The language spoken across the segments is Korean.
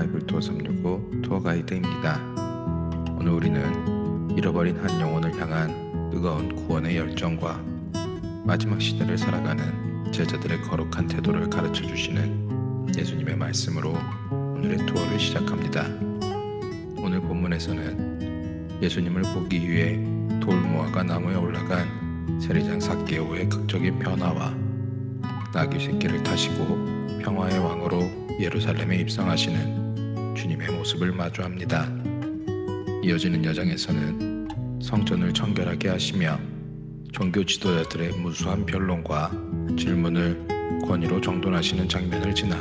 바이블 투어 365 투어 가이드입니다. 오늘 우리는 잃어버린 한 영혼을 향한 뜨거운 구원의 열정과 마지막 시대를 살아가는 제자들의 거룩한 태도를 가르쳐 주시는 예수님의 말씀으로 오늘의 투어를 시작합니다. 오늘 본문에서는 예수님을 보기 위해 돌무화과 나무에 올라간 세리장 삭개오의 극적인 변화와 나귀 새끼를 타시고 평화의 왕으로 예루살렘에 입성하시는 주님의 모습을 마주합니다. 이어지는 여정에서는 성전을 청결하게 하시며 종교 지도자들의 무수한 변론과 질문을 권위로 정돈하시는 장면을 지나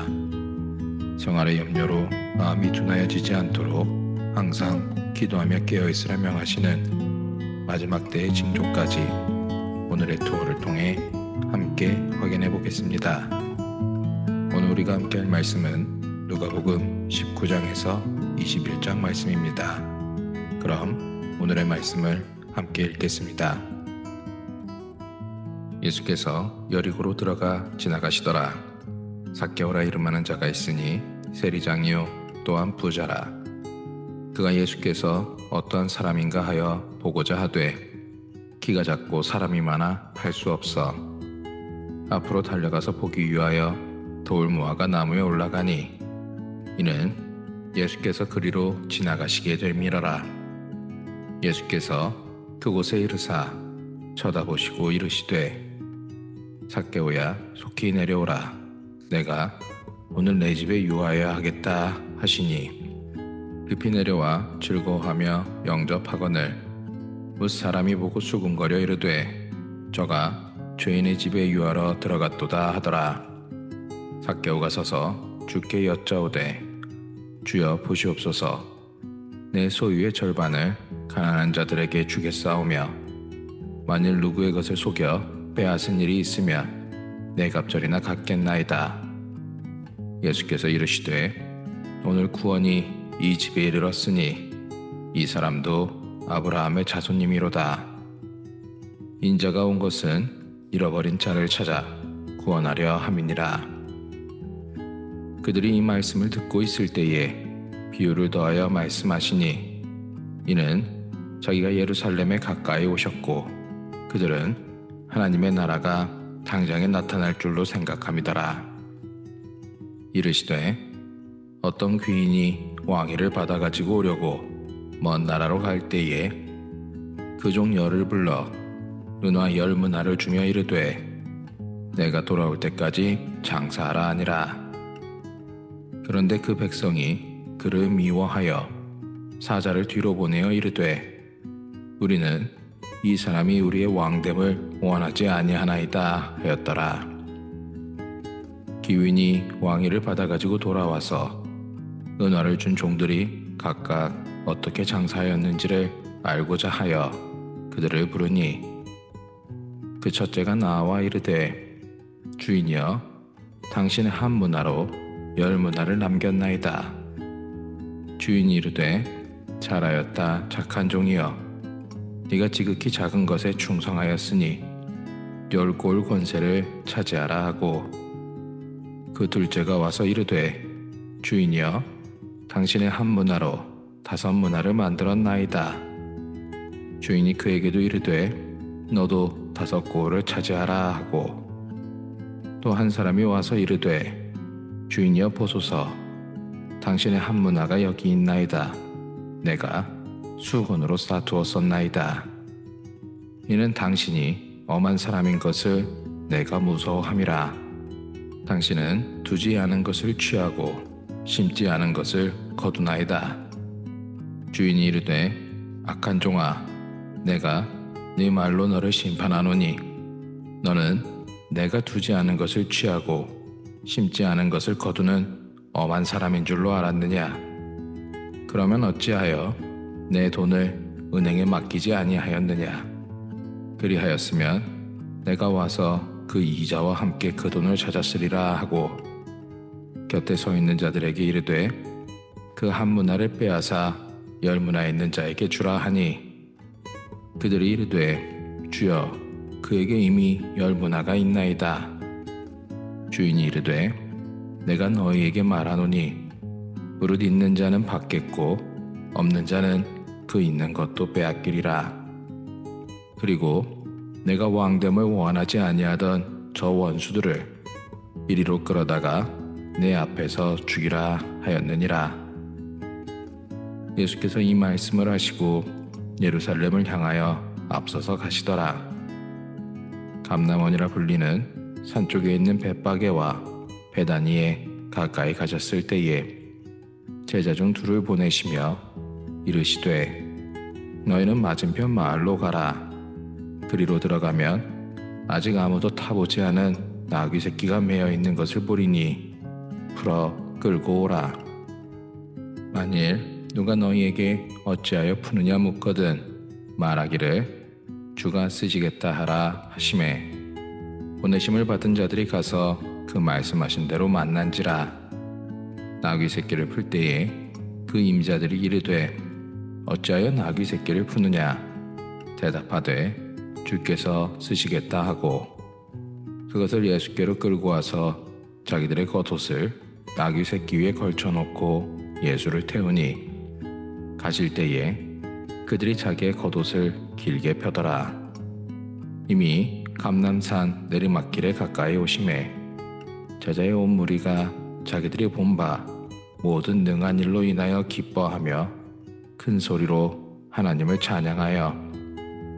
생활의 염려로 마음이 둔하여지지 않도록 항상 기도하며 깨어있으라 명하시는 마지막 때의 징조까지 오늘의 투어를 통해 함께 확인해 보겠습니다. 오늘 우리가 함께 할 말씀은 누가복음 19장에서 21장 말씀입니다. 그럼 오늘의 말씀을 함께 읽겠습니다. 예수께서 여리고로 들어가 지나가시더라. 삭개오라 이름하는 자가 있으니 세리장이요 또한 부자라. 그가 예수께서 어떠한 사람인가 하여 보고자 하되 키가 작고 사람이 많아 할 수 없어 앞으로 달려가서 보기 위하여 돌무화과 나무에 올라가니 이는 예수께서 그리로 지나가시게 됨이러라. 예수께서 그곳에 이르사 쳐다보시고 이르시되 삭개오야 속히 내려오라. 내가 오늘 내 집에 유하여야 하겠다 하시니 급히 내려와 즐거워하며 영접하거늘 뭇 사람이 보고 수군거려 이르되 저가 죄인의 집에 유하러 들어갔도다 하더라. 삭개오가 서서 주께 여짜오되 주여 보시옵소서. 내 소유의 절반을 가난한 자들에게 주겠사오며 만일 누구의 것을 속여 빼앗은 일이 있으면 내 갑절이나 갚겠나이다. 예수께서 이르시되 오늘 구원이 이 집에 이르렀으니 이 사람도 아브라함의 자손님이로다. 인자가 온 것은 잃어버린 자를 찾아 구원하려 함이니라. 그들이 이 말씀을 듣고 있을 때에 비유를 더하여 말씀하시니 이는 자기가 예루살렘에 가까이 오셨고 그들은 하나님의 나라가 당장에 나타날 줄로 생각함이더라. 이르시되 어떤 귀인이 왕위를 받아가지고 오려고 먼 나라로 갈 때에 그 종 열을 불러 은화 10문화를 주며 이르되 내가 돌아올 때까지 장사하라 하니라. 그런데 그 백성이 그를 미워하여 사자를 뒤로 보내어 이르되 우리는 이 사람이 우리의 왕됨을 원하지 아니하나이다 하였더라. 기윈이 왕위를 받아가지고 돌아와서 은화를 준 종들이 각각 어떻게 장사하였는지를 알고자 하여 그들을 부르니 그 첫째가 나와 이르되 주인이여 당신의 한 문화로 10문화를 남겼나이다. 주인이 이르되 잘하였다 착한 종이여 네가 지극히 작은 것에 충성하였으니 10골 권세를 차지하라 하고 그 둘째가 와서 이르되 주인이여 당신의 한 문화로 5문화를 만들었나이다. 주인이 그에게도 이르되 너도 5골을 차지하라 하고 또 한 사람이 와서 이르되 주인이여 보소서 당신의 한 문화가 여기 있나이다. 내가 수건으로 쌓아두었었나이다. 이는 당신이 엄한 사람인 것을 내가 무서워함이라. 당신은 두지 않은 것을 취하고 심지 않은 것을 거두나이다. 주인이 이르되 악한 종아 내가 네 말로 너를 심판하노니 너는 내가 두지 않은 것을 취하고 심지 않은 것을 거두는 엄한 사람인 줄로 알았느냐? 그러면 어찌하여 내 돈을 은행에 맡기지 아니하였느냐? 그리하였으면 내가 와서 그 이자와 함께 그 돈을 찾았으리라 하고 곁에 서 있는 자들에게 이르되 그 한 문화를 빼앗아 10문화 있는 자에게 주라 하니 그들이 이르되 주여 그에게 이미 10문화가 있나이다. 주인이 이르되 내가 너희에게 말하노니 무릇 있는 자는 받겠고 없는 자는 그 있는 것도 빼앗기리라. 그리고 내가 왕됨을 원하지 아니하던 저 원수들을 이리로 끌어다가 내 앞에서 죽이라 하였느니라. 예수께서 이 말씀을 하시고 예루살렘을 향하여 앞서서 가시더라. 감람원이라 불리는 산 쪽에 있는 벳바게와 베다니에 가까이 가셨을 때에 제자 중 둘을 보내시며 이르시되 너희는 맞은편 마을로 가라. 그리로 들어가면 아직 아무도 타보지 않은 나귀 새끼가 매여 있는 것을 보리니 풀어 끌고 오라. 만일 누가 너희에게 어찌하여 푸느냐 묻거든 말하기를 주가 쓰시겠다 하라 하시매 보내심을 받은 자들이 가서 그 말씀하신 대로 만난지라. 나귀 새끼를 풀 때에 그 임자들이 이르되 어찌하여 나귀 새끼를 푸느냐 대답하되 주께서 쓰시겠다 하고 그것을 예수께로 끌고 와서 자기들의 겉옷을 나귀 새끼 위에 걸쳐놓고 예수를 태우니 가실 때에 그들이 자기의 겉옷을 길게 펴더라. 이미 감람산 내리막길에 가까이 오심에 제자의 온 무리가 자기들이 본 바 모든 능한 일로 인하여 기뻐하며 큰 소리로 하나님을 찬양하여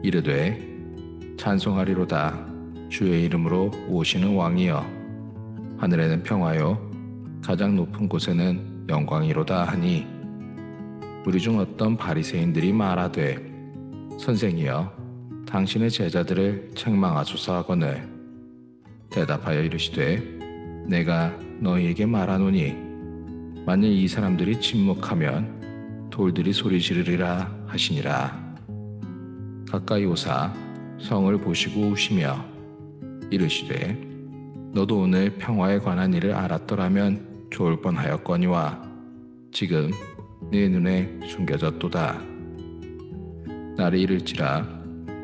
이르되 찬송하리로다. 주의 이름으로 오시는 왕이여 하늘에는 평화요 가장 높은 곳에는 영광이로다 하니 우리 중 어떤 바리새인들이 말하되 선생이여 당신의 제자들을 책망하소서 하거늘 대답하여 이르시되 내가 너희에게 말하노니 만일 이 사람들이 침묵하면 돌들이 소리 지르리라 하시니라. 가까이 오사 성을 보시고 우시며 이르시되 너도 오늘 평화에 관한 일을 알았더라면 좋을 뻔하였거니와 지금 네 눈에 숨겨졌도다. 나를 이를지라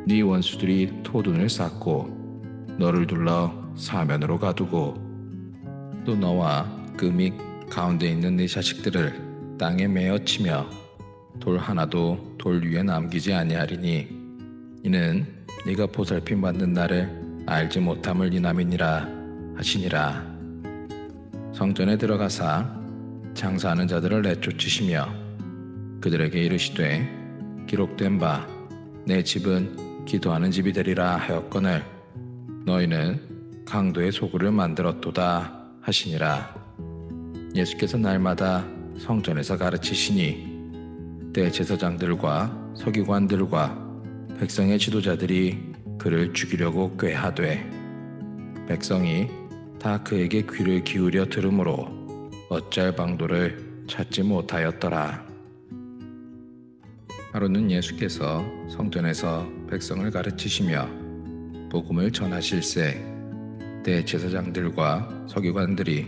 네 원수들이 토둔을 쌓고 너를 둘러 사면으로 가두고 또 너와 그 밑 가운데 있는 네 자식들을 땅에 메어 치며 돌 하나도 돌 위에 남기지 아니하리니 이는 네가 보살핌 받는 날을 알지 못함을 인함이니라 하시니라. 성전에 들어가사 장사하는 자들을 내쫓으시며 그들에게 이르시되 기록된 바 내 집은 기도하는 집이 되리라 하였거늘 너희는 강도의 소굴을 만들었도다 하시니라. 예수께서 날마다 성전에서 가르치시니 대제사장들과 서기관들과 백성의 지도자들이 그를 죽이려고 꾀하되 백성이 다 그에게 귀를 기울여 들으므로 어찌할 방도를 찾지 못하였더라. 하루는 예수께서 성전에서 백성을 가르치시며 복음을 전하실세 대제사장들과 서기관들이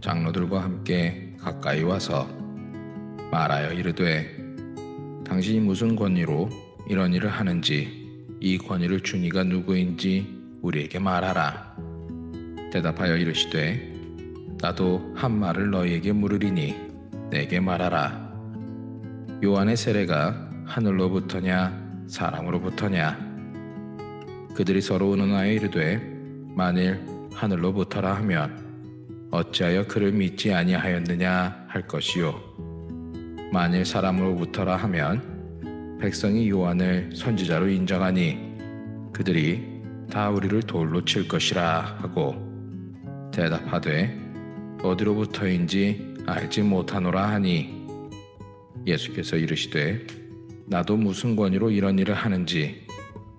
장로들과 함께 가까이 와서 말하여 이르되 당신이 무슨 권위로 이런 일을 하는지 이 권위를 준 이가 누구인지 우리에게 말하라. 대답하여 이르시되 나도 한 말을 너희에게 물으리니 내게 말하라. 요한의 세례가 하늘로부터냐 사람으로부터냐? 그들이 서로 의논하여 이르되 만일 하늘로부터라 하면 어찌하여 그를 믿지 아니하였느냐 할 것이요 만일 사람으로부터라 하면 백성이 요한을 선지자로 인정하니 그들이 다 우리를 돌로 칠 것이라 하고 대답하되 어디로부터인지 알지 못하노라 하니 예수께서 이르시되 나도 무슨 권위로 이런 일을 하는지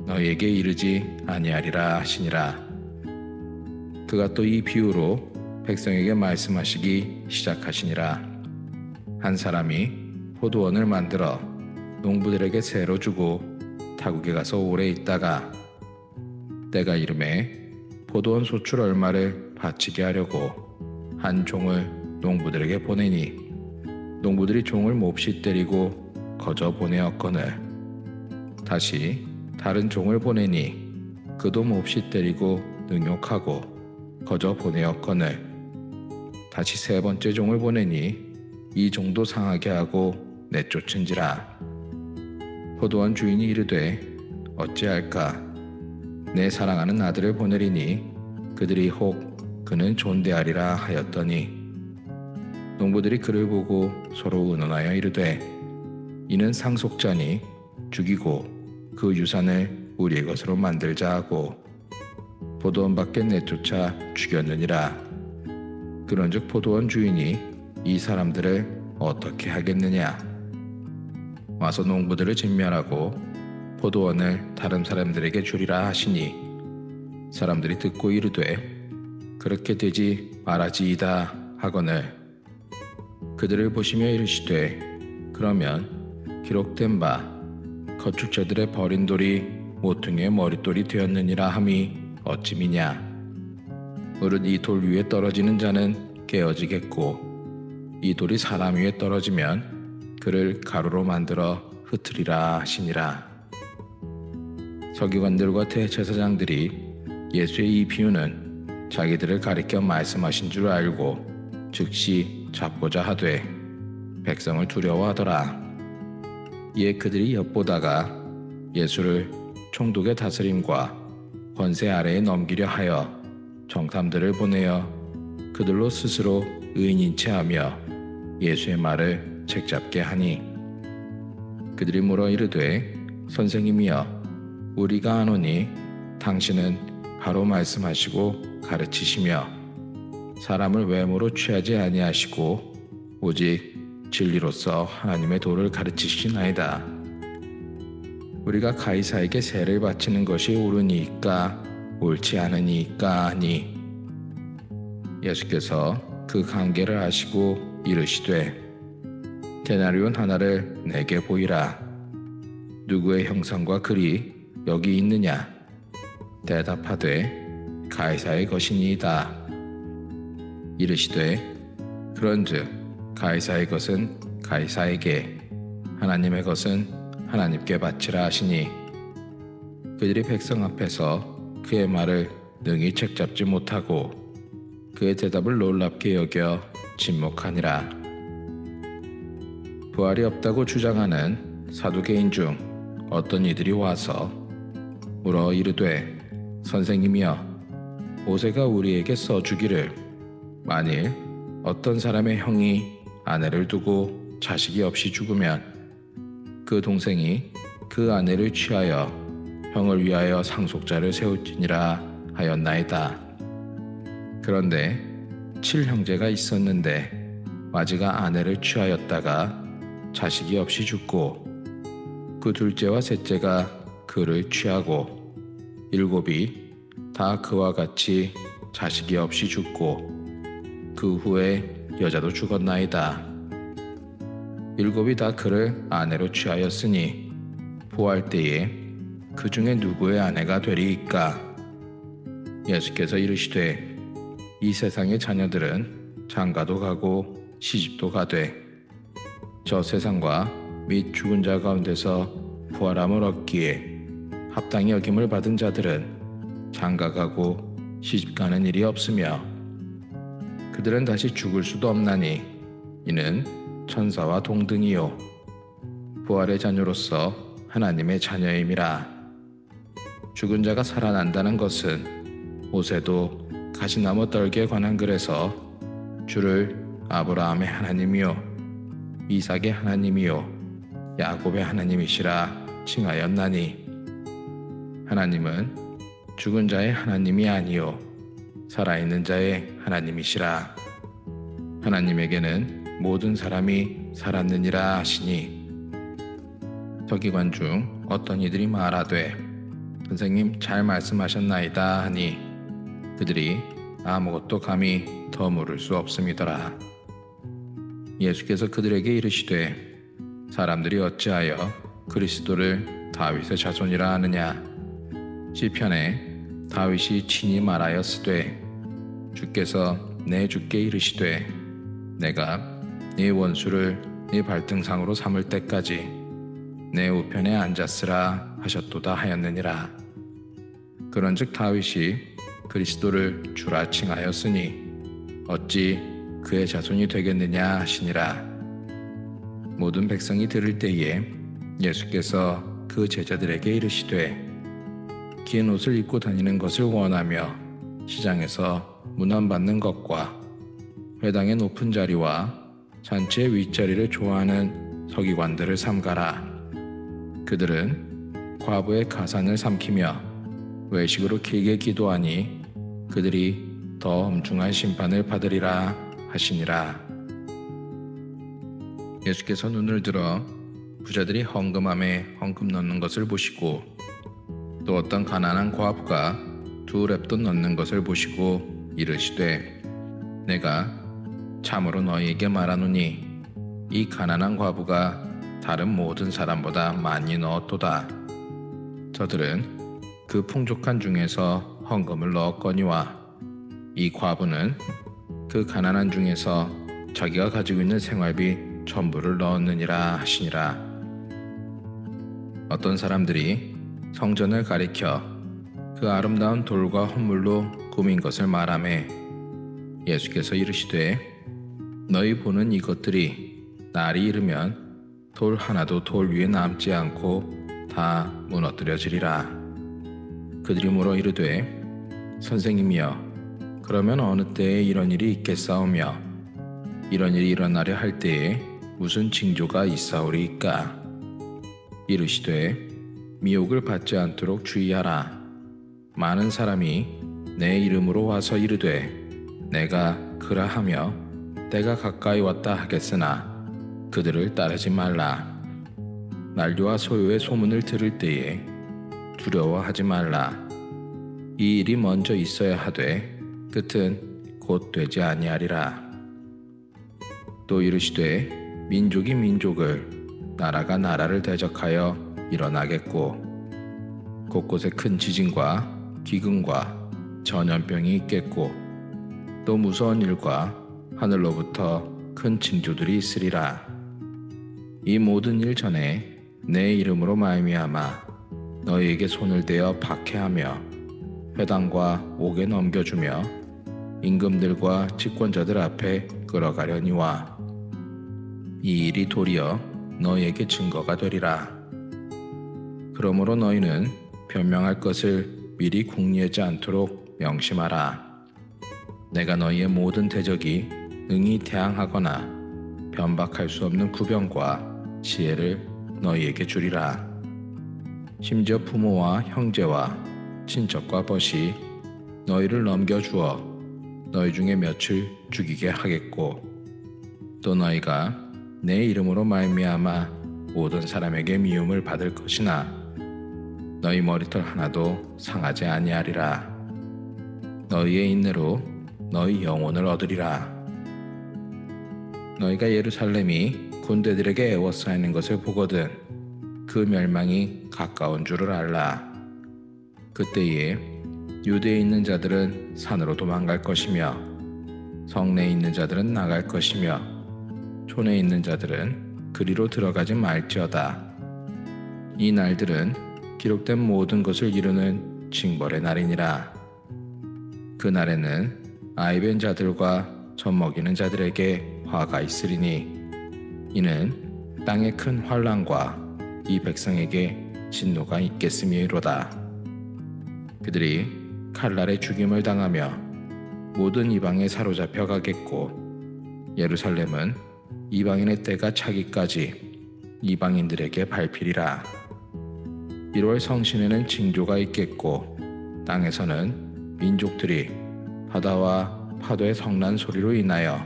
너희에게 이르지 아니하리라 하시니라. 그가 또 이 비유로 백성에게 말씀하시기 시작하시니라. 한 사람이 포도원을 만들어 농부들에게 새로 주고 타국에 가서 오래 있다가 때가 이름에 포도원 소출 얼마를 바치게 하려고 한 종을 농부들에게 보내니 농부들이 종을 몹시 때리고 거저 보내었거늘 다시 다른 종을 보내니 그도 몹시 때리고 능욕하고 거저 보내었거늘 다시 세 번째 종을 보내니 이 정도 상하게 하고 내쫓은지라. 포도원 주인이 이르되 어찌할까? 내 사랑하는 아들을 보내리니 그들이 혹 그는 존대하리라 하였더니 농부들이 그를 보고 서로 의논하여 이르되 이는 상속자니 죽이고 그 유산을 우리의 것으로 만들자 하고 포도원 밖에 내쫓아 죽였느니라. 그런즉 포도원 주인이 이 사람들을 어떻게 하겠느냐? 와서 농부들을 진멸하고 포도원을 다른 사람들에게 주리라 하시니 사람들이 듣고 이르되 그렇게 되지 말아지이다 하거늘 그들을 보시며 이르시되 그러면 기록된 바 거축자들의 버린 돌이 모퉁이의 머릿돌이 되었느니라 함이 어찌미냐? 무릇 이 돌 위에 떨어지는 자는 깨어지겠고 이 돌이 사람 위에 떨어지면 그를 가루로 만들어 흩으리라 하시니라. 서기관들과 대제사장들이 예수의 이 비유는 자기들을 가리켜 말씀하신 줄 알고 즉시 잡고자 하되 백성을 두려워하더라. 이에 그들이 엿보다가 예수를 총독의 다스림과 권세 아래에 넘기려 하여 정탐들을 보내어 그들로 스스로 의인인 채 하며 예수의 말을 책잡게 하니 그들이 물어 이르되 선생님이여 우리가 아노니 당신은 바로 말씀하시고 가르치시며 사람을 외모로 취하지 아니하시고 오직 진리로서 하나님의 도를 가르치시나이다. 우리가 가이사에게 세를 바치는 것이 옳으니까 옳지 않으니까 하니 예수께서 그 관계를 아시고 이르시되 데나리온 하나를 내게 보이라. 누구의 형상과 글이 여기 있느냐? 대답하되 가이사의 것이니이다. 이르시되 그런즉 가이사의 것은 가이사에게 하나님의 것은 하나님께 바치라 하시니 그들이 백성 앞에서 그의 말을 능히 책잡지 못하고 그의 대답을 놀랍게 여겨 침묵하니라. 부활이 없다고 주장하는 사두개인 중 어떤 이들이 와서 물어 이르되 선생님이여 모세가 우리에게 써주기를 만일 어떤 사람의 형이 아내를 두고 자식이 없이 죽으면 그 동생이 그 아내를 취하여 형을 위하여 상속자를 세울지니라 하였나이다. 그런데 7형제가 있었는데 마지가 아내를 취하였다가 자식이 없이 죽고 그 둘째와 셋째가 그를 취하고 7이 다 그와 같이 자식이 없이 죽고 그 후에 여자도 죽었나이다. 7이 다 그를 아내로 취하였으니 부활 때에 그 중에 누구의 아내가 되리이까? 예수께서 이르시되 이 세상의 자녀들은 장가도 가고 시집도 가되 저 세상과 및 죽은 자 가운데서 부활함을 얻기에 합당히 여김을 받은 자들은 장가 가고 시집 가는 일이 없으며 그들은 다시 죽을 수도 없나니 이는 천사와 동등이요 부활의 자녀로서 하나님의 자녀임이라. 죽은 자가 살아난다는 것은 모세도 가시나무 떨기에 관한 글에서 주를 아브라함의 하나님이요 이삭의 하나님이요 야곱의 하나님이시라 칭하였나니 하나님은 죽은 자의 하나님이 아니요 살아있는 자의 하나님이시라. 하나님에게는 모든 사람이 살았느니라 하시니 서기관 중 어떤 이들이 말하되 선생님 잘 말씀하셨나이다 하니 그들이 아무것도 감히 더 물을 수 없음이더라. 예수께서 그들에게 이르시되 사람들이 어찌하여 그리스도를 다윗의 자손이라 하느냐? 시편에 다윗이 친히 말하였으되 주께서 내 주께 이르시되 내가 네 원수를 네 발등상으로 삼을 때까지 내 우편에 앉았으라 하셨도다 하였느니라. 그런즉 다윗이 그리스도를 주라 칭하였으니 어찌 그의 자손이 되겠느냐 하시니라. 모든 백성이 들을 때에 예수께서 그 제자들에게 이르시되 긴 옷을 입고 다니는 것을 원하며 시장에서 문안받는 것과 회당의 높은 자리와 잔치의 윗자리를 좋아하는 서기관들을 삼가라. 그들은 과부의 가산을 삼키며 외식으로 길게 기도하니 그들이 더 엄중한 심판을 받으리라 하시니라. 예수께서 눈을 들어 부자들이 헌금함에 헌금 넣는 것을 보시고 또 어떤 가난한 과부가 2렙돈 넣는 것을 보시고 이르시되 내가 참으로 너희에게 말하노니 이 가난한 과부가 다른 모든 사람보다 많이 넣었도다. 저들은 그 풍족한 중에서 헌금을 넣었거니와 이 과부는 그 가난한 중에서 자기가 가지고 있는 생활비 전부를 넣었느니라 하시니라. 어떤 사람들이 성전을 가리켜 그 아름다운 돌과 헌물로 꾸민 것을 말하매 예수께서 이르시되 너희 보는 이것들이 날이 이르면 돌 하나도 돌 위에 남지 않고 다 무너뜨려지리라. 그들이 물어 이르되 선생님이여 그러면 어느 때에 이런 일이 있겠사오며 이런 일이 일어나려 할 때에 무슨 징조가 있사오리이까? 이르시되 미혹을 받지 않도록 주의하라. 많은 사람이 내 이름으로 와서 이르되 내가 그라하며 때가 가까이 왔다 하겠으나 그들을 따르지 말라. 난리와 소요의 소문을 들을 때에 두려워하지 말라. 이 일이 먼저 있어야 하되 끝은 곧 되지 아니하리라. 또 이르시되 민족이 민족을 나라가 나라를 대적하여 일어나겠고 곳곳에 큰 지진과 기근과 전염병이 있겠고 또 무서운 일과 하늘로부터 큰 징조들이 있으리라. 이 모든 일 전에 내 이름으로 말미암아 너희에게 손을 대어 박해하며 회당과 옥에 넘겨주며 임금들과 집권자들 앞에 끌어가려니와 이 일이 도리어 너희에게 증거가 되리라. 그러므로 너희는 변명할 것을 미리 궁리하지 않도록 명심하라. 내가 너희의 모든 대적이 능히 대항하거나 변박할 수 없는 구병과 지혜를 너희에게 주리라. 심지어 부모와 형제와 친척과 벗이 너희를 넘겨주어 너희 중에 몇을 죽이게 하겠고 또 너희가 내 이름으로 말미암아 모든 사람에게 미움을 받을 것이나 너희 머리털 하나도 상하지 아니하리라. 너희의 인내로 너희 영혼을 얻으리라. 너희가 예루살렘이 군대들에게 에워싸이는 것을 보거든 그 멸망이 가까운 줄을 알라. 그때에 유대에 있는 자들은 산으로 도망갈 것이며 성내에 있는 자들은 나갈 것이며 촌에 있는 자들은 그리로 들어가지 말지어다. 이 날들은 기록된 모든 것을 이루는 징벌의 날이니라. 그 날에는 아이벤 자들과 젖먹이는 자들에게 화가 있으리니 이는 땅의 큰 환난과 이 백성에게 진노가 있겠음이로다. 그들이 칼날에 죽임을 당하며 모든 이방에 사로잡혀 가겠고 예루살렘은 이방인의 때가 차기까지 이방인들에게 밟히리라. 1월 성신에는 징조가 있겠고 땅에서는 민족들이 바다와 파도의 성난 소리로 인하여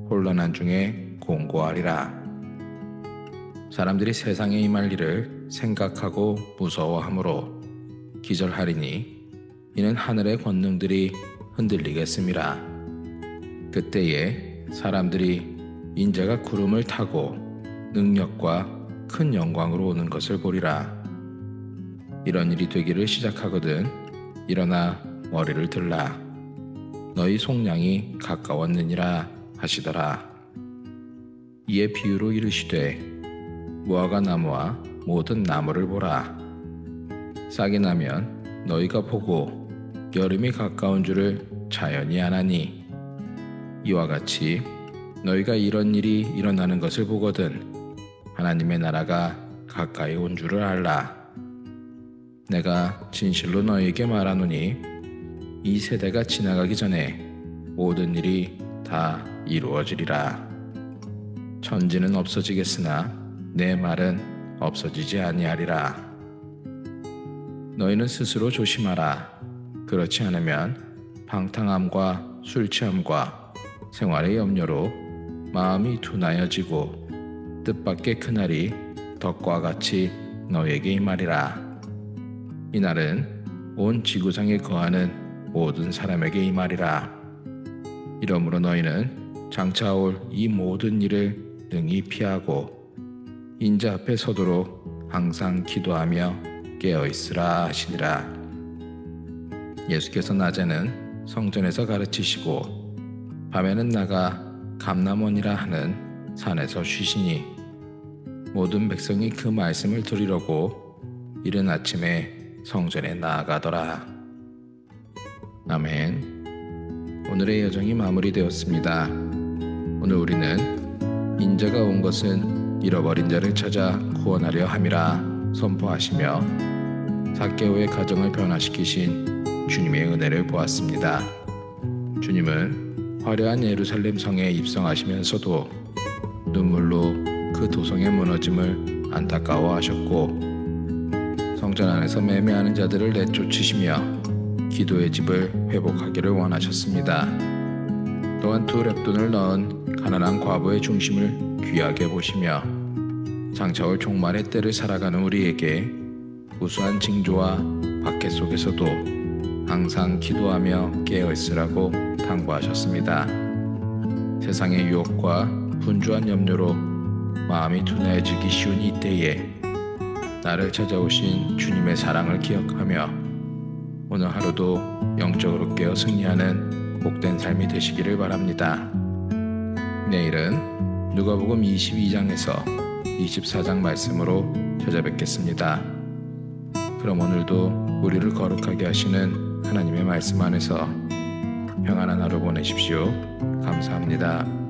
혼란한 중에 공고하리라. 사람들이 세상에 임할 일을 생각하고 무서워하므로 기절하리니 이는 하늘의 권능들이 흔들리겠음이라. 그때에 사람들이 인자가 구름을 타고 능력과 큰 영광으로 오는 것을 보리라. 이런 일이 되기를 시작하거든 일어나 머리를 들라. 너희 속량이 가까웠느니라 하시더라. 이에 비유로 이르시되 무화과 나무와 모든 나무를 보라. 싹이 나면 너희가 보고 여름이 가까운 줄을 자연히 아나니 이와 같이 너희가 이런 일이 일어나는 것을 보거든 하나님의 나라가 가까이 온 줄을 알라. 내가 진실로 너희에게 말하노니 이 세대가 지나가기 전에 모든 일이 다 이루어지리라. 천지는 없어지겠으나 내 말은 없어지지 아니하리라. 너희는 스스로 조심하라. 그렇지 않으면 방탕함과 술취함과 생활의 염려로 마음이 둔하여지고 뜻밖의 그날이 덕과 같이 너희에게 임하리라. 이날은 온 지구상에 거하는 모든 사람에게 임하리라. 이러므로 너희는 장차 올 이 모든 일을 능히 피하고 인자 앞에 서도록 항상 기도하며 깨어있으라 하시니라. 예수께서 낮에는 성전에서 가르치시고 밤에는 나가 감람원이라 하는 산에서 쉬시니 모든 백성이 그 말씀을 들으려고 이른 아침에 성전에 나아가더라. 아멘. 오늘의 여정이 마무리되었습니다. 오늘 우리는 인자가 온 것은 잃어버린 자를 찾아 구원하려 함이라 선포하시며 삭개오의 가정을 변화시키신 주님의 은혜를 보았습니다. 주님은 화려한 예루살렘 성에 입성하시면서도 눈물로 그 도성의 무너짐을 안타까워하셨고 성전 안에서 매매하는 자들을 내쫓으시며 기도의 집을 회복하기를 원하셨습니다. 또한 두 렙돈을 넣은 가난한 과부의 중심을 귀하게 보시며 장차 올 종말의 때를 살아가는 우리에게 우수한 징조와 박해 속에서도 항상 기도하며 깨어있으라고 당부하셨습니다. 세상의 유혹과 분주한 염려로 마음이 둔해지기 쉬운 이때에 나를 찾아오신 주님의 사랑을 기억하며 오늘 하루도 영적으로 깨어 승리하는 복된 삶이 되시기를 바랍니다. 내일은 누가복음 22장에서 24장 말씀으로 찾아뵙겠습니다. 그럼 오늘도 우리를 거룩하게 하시는 하나님의 말씀 안에서 평안한 하루 보내십시오. 감사합니다.